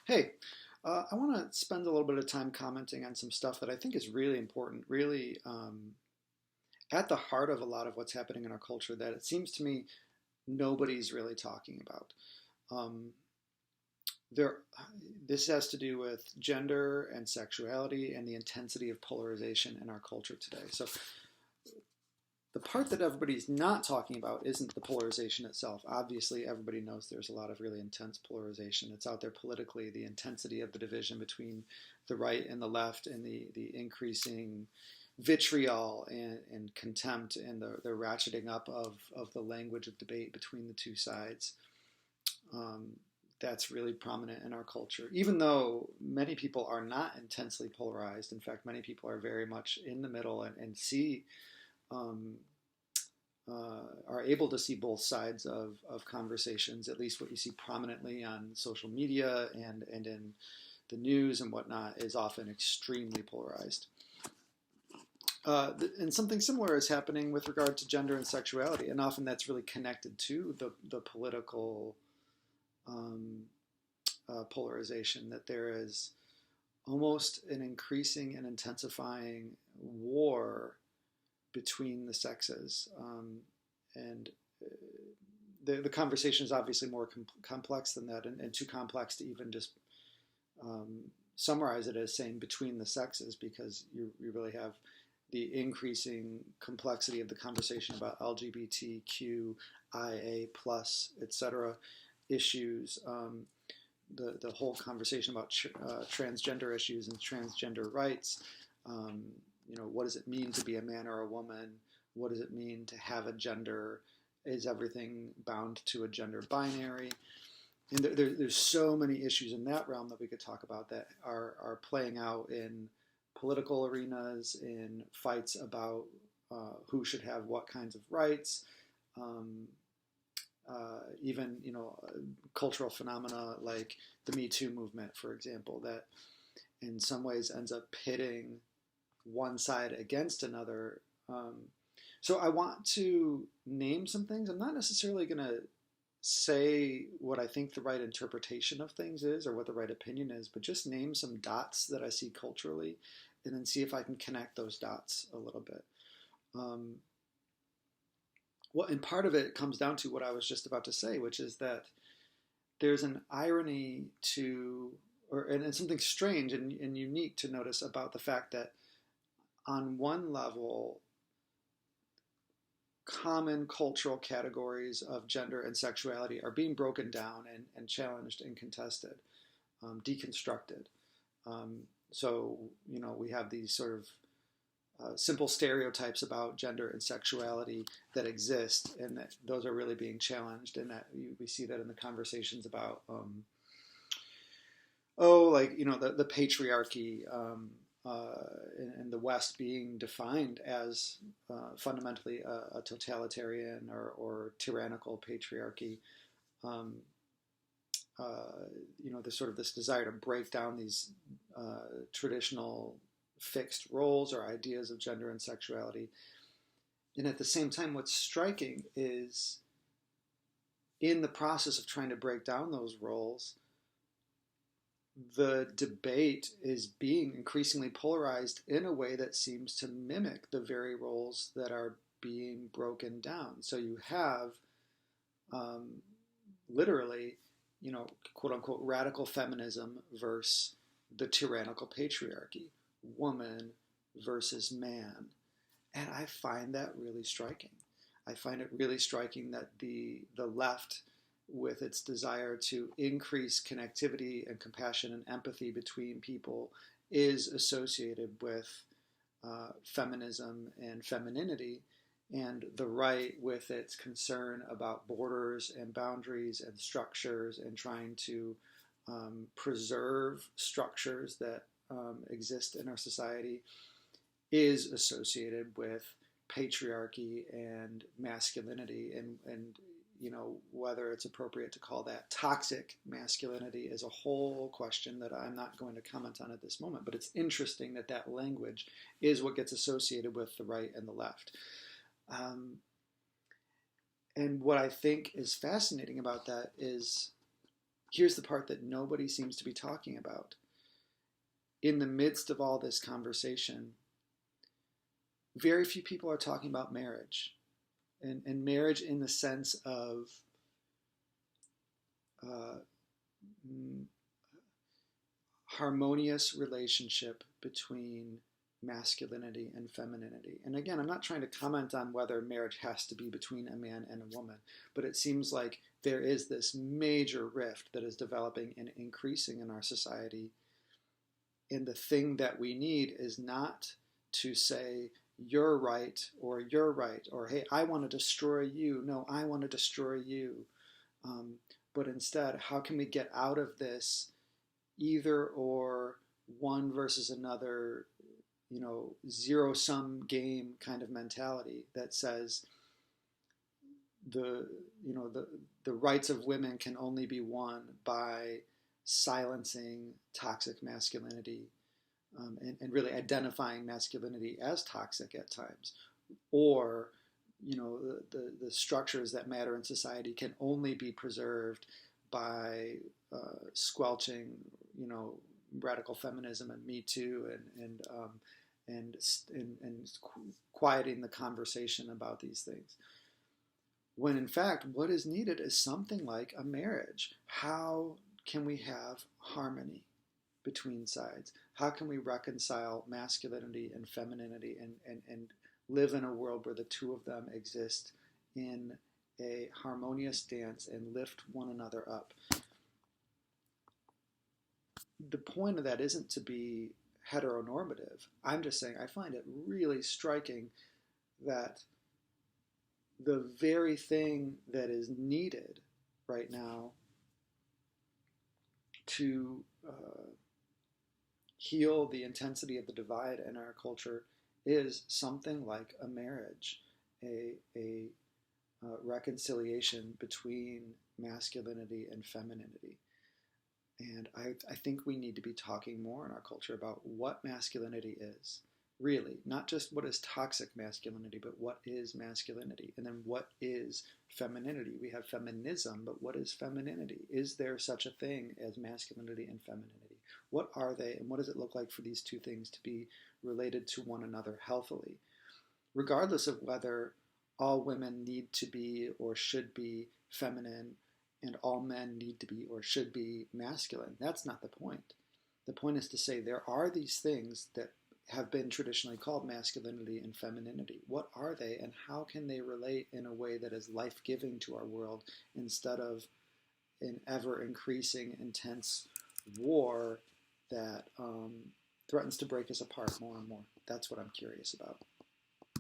Hey, I want to spend a little bit of time commenting on some stuff that I think is really important, really at the heart of a lot of what's happening in our culture that it seems to me nobody's really talking about. Um, there, this has to do with gender and sexuality and the intensity of polarization in our culture today. So the part that everybody's not talking about isn't the polarization itself. Obviously, everybody knows there's a lot of really intense polarization. It's out there politically, the intensity of the division between the right and the left, and the increasing vitriol and contempt and the ratcheting up of the language of debate between the two sides. Um, that's really prominent in our culture, even though many people are not intensely polarized. In fact, many people are very much in the middle and see um, are able to see both sides of conversations, at least what you see prominently on social media and in the news and whatnot is often extremely polarized. And something similar is happening with regard to gender and sexuality, and often that's really connected to the political um, polarization, that there is almost an increasing and intensifying war between the sexes. And the conversation is obviously more complex than that, and too complex to even just summarize it as saying between the sexes, because you really have the increasing complexity of the conversation about LGBTQIA plus, etc. issues. The whole conversation about transgender issues and transgender rights. Um, what does it mean to be a man or a woman? What does it mean to have a gender? Is everything bound to a gender binary? And there's so many issues in that realm that we could talk about that are playing out in political arenas, in fights about who should have what kinds of rights. Um, Even cultural phenomena like the Me Too movement, for example, that in some ways ends up pitting one side against another. So I want to name some things. I'm not necessarily going to say what I think the right interpretation of things is or what the right opinion is, but just name some dots that I see culturally and then see if I can connect those dots a little bit. Um, and part of it comes down to what I was just about to say, which is that there's an irony to, and something strange and unique to notice about the fact that on one level, common cultural categories of gender and sexuality are being broken down and challenged and contested, deconstructed. Um, so, we have these sort of simple stereotypes about gender and sexuality that exist, and that those are really being challenged, and that we see that in the conversations about, the patriarchy in the West being defined as fundamentally a totalitarian or tyrannical patriarchy. Um, there's sort of this desire to break down these traditional fixed roles or ideas of gender and sexuality. And at the same time, what's striking is in the process of trying to break down those roles, the debate is being increasingly polarized in a way that seems to mimic the very roles that are being broken down. So you have literally, quote unquote, radical feminism versus the tyrannical patriarchy, woman versus man. And I find that really striking. I find it really striking that the left, with its desire to increase connectivity and compassion and empathy between people, is associated with feminism and femininity, and the right, with its concern about borders and boundaries and structures and trying to preserve structures that exist in our society, is associated with patriarchy and masculinity, and whether it's appropriate to call that toxic masculinity is a whole question that I'm not going to comment on at this moment. But it's interesting that that language is what gets associated with the right and the left. And what I think is fascinating about that is here's the part that nobody seems to be talking about. In the midst of all this conversation, very few people are talking about marriage, and marriage in the sense of harmonious relationship between masculinity and femininity. And again, I'm not trying to comment on whether marriage has to be between a man and a woman, but it seems like there is this major rift that is developing and increasing in our society. And the thing that we need is not to say, you're right, or hey, I want to destroy you. No, I want to destroy you. But instead, how can we get out of this either or, one versus another, zero-sum game kind of mentality that says the rights of women can only be won by silencing toxic masculinity, and really identifying masculinity as toxic at times, or the structures that matter in society can only be preserved by squelching radical feminism and Me Too, and quieting the conversation about these things. When in fact, what is needed is something like a marriage. How can we have harmony between sides? How can we reconcile masculinity and femininity and live in a world where the two of them exist in a harmonious dance and lift one another up? The point of that isn't to be heteronormative. I'm just saying I find it really striking that the very thing that is needed right now to heal the intensity of the divide in our culture is something like a marriage, a reconciliation between masculinity and femininity. And I think we need to be talking more in our culture about what masculinity is, really. Not just what is toxic masculinity, but what is masculinity? And then what is femininity? We have feminism, but what is femininity? Is there such a thing as masculinity and femininity? What are they, and what does it look like for these two things to be related to one another healthily? Regardless of whether all women need to be or should be feminine, and all men need to be or should be masculine. That's not the point. The point is to say there are these things that have been traditionally called masculinity and femininity. What are they, and how can they relate in a way that is life-giving to our world instead of an ever-increasing, intense war that threatens to break us apart more and more? That's what I'm curious about.